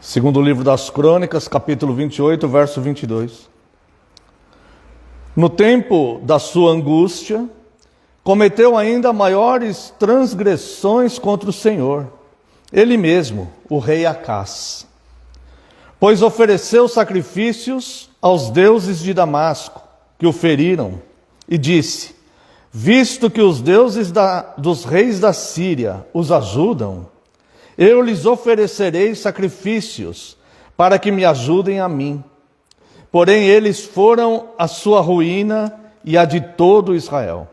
Segundo o livro das Crônicas, capítulo 28, verso 22. No tempo da sua angústia, cometeu ainda maiores transgressões contra o Senhor, ele mesmo, o rei Acás. Pois ofereceu sacrifícios aos deuses de Damasco, que o feriram, e disse: visto que os deuses dos reis da Síria os ajudam, eu lhes oferecerei sacrifícios para que me ajudem a mim. Porém, eles foram a sua ruína e a de todo Israel.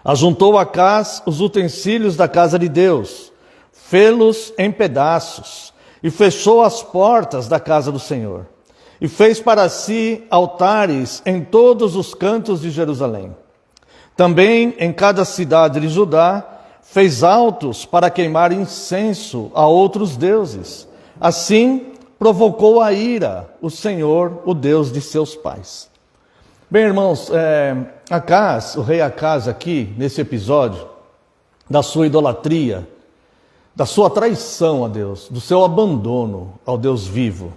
Ajuntou Acás os utensílios da casa de Deus, fê-los em pedaços, e fechou as portas da casa do Senhor. E fez para si altares em todos os cantos de Jerusalém. Também em cada cidade de Judá, fez altos para queimar incenso a outros deuses. Assim, provocou a ira o Senhor, o Deus de seus pais. Bem, irmãos, Acás, o rei Acás aqui, nesse episódio, da sua idolatria, da sua traição a Deus, do seu abandono ao Deus vivo,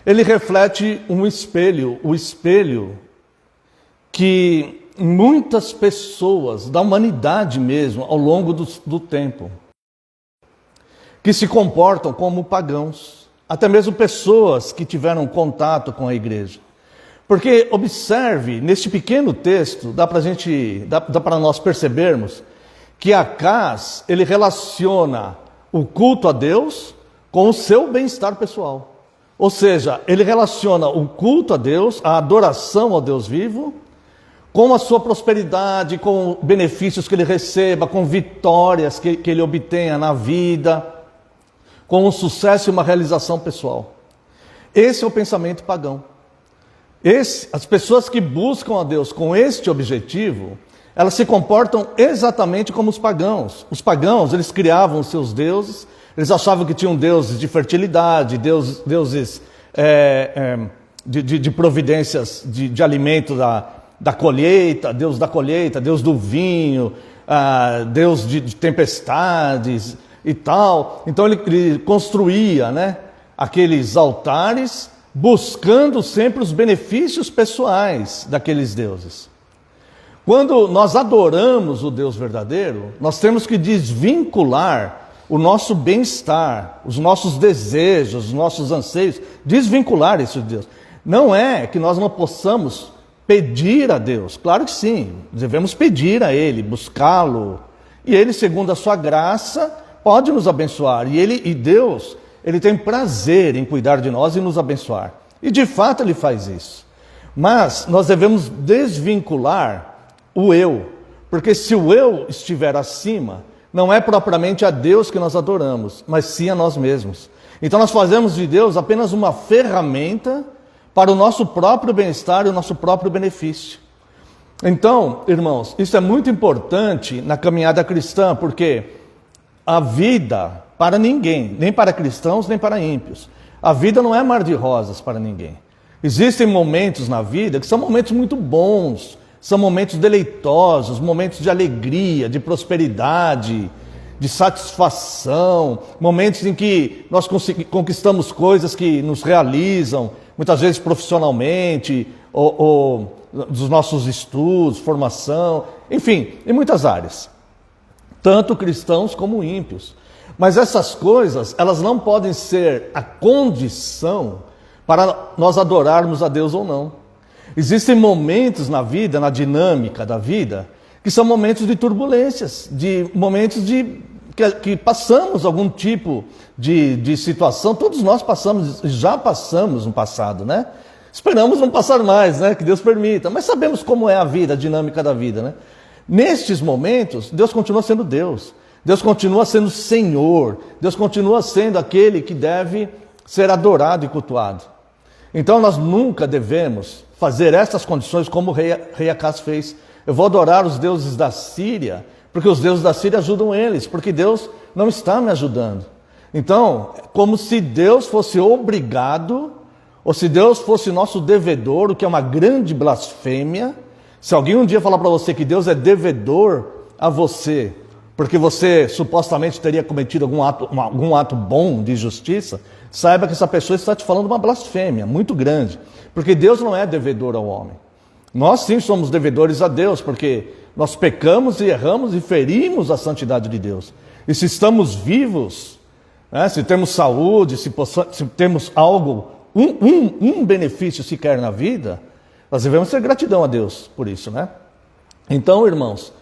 ele reflete um espelho, o espelho que muitas pessoas da humanidade mesmo, ao longo do tempo, que se comportam como pagãos, até mesmo pessoas que tiveram contato com a igreja. Porque observe, neste pequeno texto, dá para nós percebermos que Acás, ele relaciona o culto a Deus com o seu bem-estar pessoal. Ou seja, ele relaciona o culto a Deus, a adoração ao Deus vivo, com a sua prosperidade, com benefícios que ele receba, com vitórias que ele obtenha na vida, com um sucesso e uma realização pessoal. Esse é o pensamento pagão. As pessoas que buscam a Deus com este objetivo, elas se comportam exatamente como os pagãos. Os pagãos, eles criavam os seus deuses, eles achavam que tinham deuses de fertilidade, deuses de providências de alimento da colheita, Deus do vinho, Deus de tempestades e tal. Então ele construía, aqueles altares, buscando sempre os benefícios pessoais daqueles deuses. Quando nós adoramos o Deus verdadeiro, nós temos que desvincular o nosso bem-estar, os nossos desejos, os nossos anseios, desvincular isso de Deus. Não é que nós não possamos pedir a Deus, claro que sim, devemos pedir a Ele, buscá-lo, e Ele, segundo a sua graça, pode nos abençoar, e Deus, Ele tem prazer em cuidar de nós e nos abençoar, e de fato Ele faz isso, mas nós devemos desvincular o eu, porque se o eu estiver acima, não é propriamente a Deus que nós adoramos, mas sim a nós mesmos. Então nós fazemos de Deus apenas uma ferramenta para o nosso próprio bem-estar e o nosso próprio benefício. Então, irmãos, isso é muito importante na caminhada cristã, porque a vida para ninguém, nem para cristãos, nem para ímpios, a vida não é mar de rosas para ninguém. Existem momentos na vida que são momentos muito bons, são momentos deleitosos, momentos de alegria, de prosperidade, de satisfação, momentos em que nós conquistamos coisas que nos realizam, muitas vezes profissionalmente, ou dos nossos estudos, formação, enfim, em muitas áreas, tanto cristãos como ímpios. Mas essas coisas, elas não podem ser a condição para nós adorarmos a Deus ou não. Existem momentos na vida, na dinâmica da vida, que são momentos de turbulências, momentos que passamos algum tipo de situação. Todos nós já passamos no passado, Esperamos não passar mais, que Deus permita, mas sabemos como é a vida, a dinâmica da vida, Nestes momentos, Deus continua sendo Deus, Deus continua sendo Senhor, Deus continua sendo aquele que deve ser adorado e cultuado. Então nós nunca devemos fazer essas condições como o rei Acás fez. Eu vou adorar os deuses da Síria, porque os deuses da Síria ajudam eles, porque Deus não está me ajudando. Então, como se Deus fosse obrigado, ou se Deus fosse nosso devedor, o que é uma grande blasfêmia. Se alguém um dia falar para você que Deus é devedor a você porque você supostamente teria cometido algum ato bom de justiça, saiba que essa pessoa está te falando uma blasfêmia muito grande, porque Deus não é devedor ao homem. Nós sim somos devedores a Deus, porque nós pecamos e erramos e ferimos a santidade de Deus. E se estamos vivos, né, se temos saúde, se temos algo, um benefício sequer na vida, nós devemos ter gratidão a Deus por isso, né? Então, irmãos,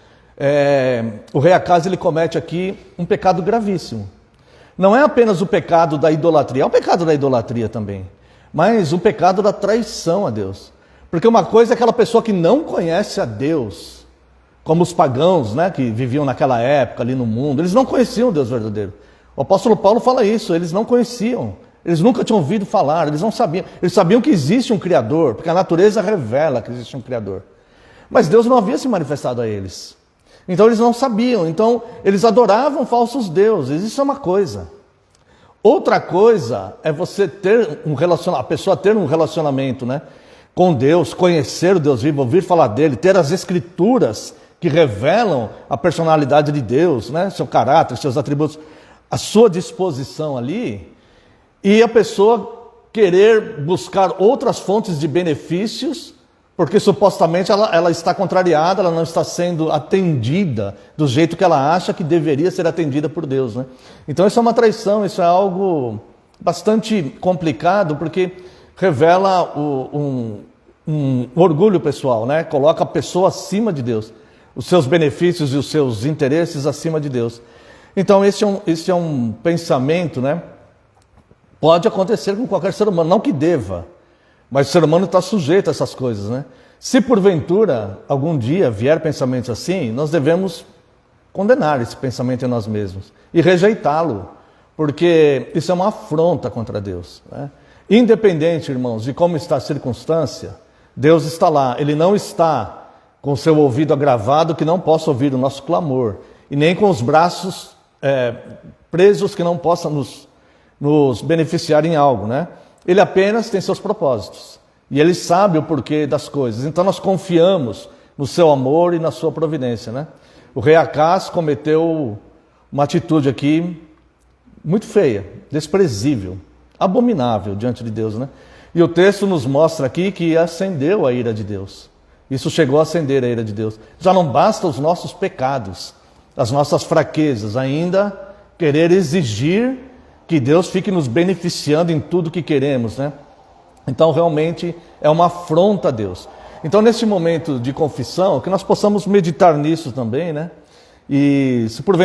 o rei Acaz, ele comete aqui um pecado gravíssimo. Não é apenas o pecado da idolatria, é o pecado da idolatria também, mas o pecado da traição a Deus. Porque uma coisa é aquela pessoa que não conhece a Deus, como os pagãos, né, que viviam naquela época ali no mundo, eles não conheciam o Deus verdadeiro. O apóstolo Paulo fala isso, eles não conheciam, eles nunca tinham ouvido falar, eles não sabiam. Eles sabiam que existe um Criador, porque a natureza revela que existe um Criador. Mas Deus não havia se manifestado a eles. Então eles não sabiam, então eles adoravam falsos deuses, isso é uma coisa. Outra coisa é você ter a pessoa ter um relacionamento, né, com Deus, conhecer o Deus vivo, ouvir falar dele, ter as escrituras que revelam a personalidade de Deus, né, seu caráter, seus atributos, a sua disposição ali, e a pessoa querer buscar outras fontes de benefícios, porque supostamente ela está contrariada, ela não está sendo atendida do jeito que ela acha que deveria ser atendida por Deus, né? Então isso é uma traição, isso é algo bastante complicado, porque revela um orgulho pessoal, né? Coloca a pessoa acima de Deus, os seus benefícios e os seus interesses acima de Deus. Então esse é um pensamento, né? Pode acontecer com qualquer ser humano, não que deva, mas o ser humano está sujeito a essas coisas, né? Se porventura algum dia vier pensamentos assim, nós devemos condenar esse pensamento em nós mesmos e rejeitá-lo, porque isso é uma afronta contra Deus, né? Independente, irmãos, de como está a circunstância, Deus está lá. Ele não está com o seu ouvido agravado que não possa ouvir o nosso clamor, e nem com os braços presos que não possa nos beneficiar em algo, né? Ele apenas tem seus propósitos, e ele sabe o porquê das coisas. Então nós confiamos no seu amor e na sua providência, né? O rei Acaz cometeu uma atitude aqui muito feia, desprezível, abominável diante de Deus, né? E o texto nos mostra aqui que acendeu a ira de Deus. Isso chegou a acender a ira de Deus. Já não basta os nossos pecados, as nossas fraquezas, ainda querer exigir que Deus fique nos beneficiando em tudo que queremos, né? Então realmente é uma afronta a Deus. Então nesse momento de confissão, que nós possamos meditar nisso também, né? E se porventura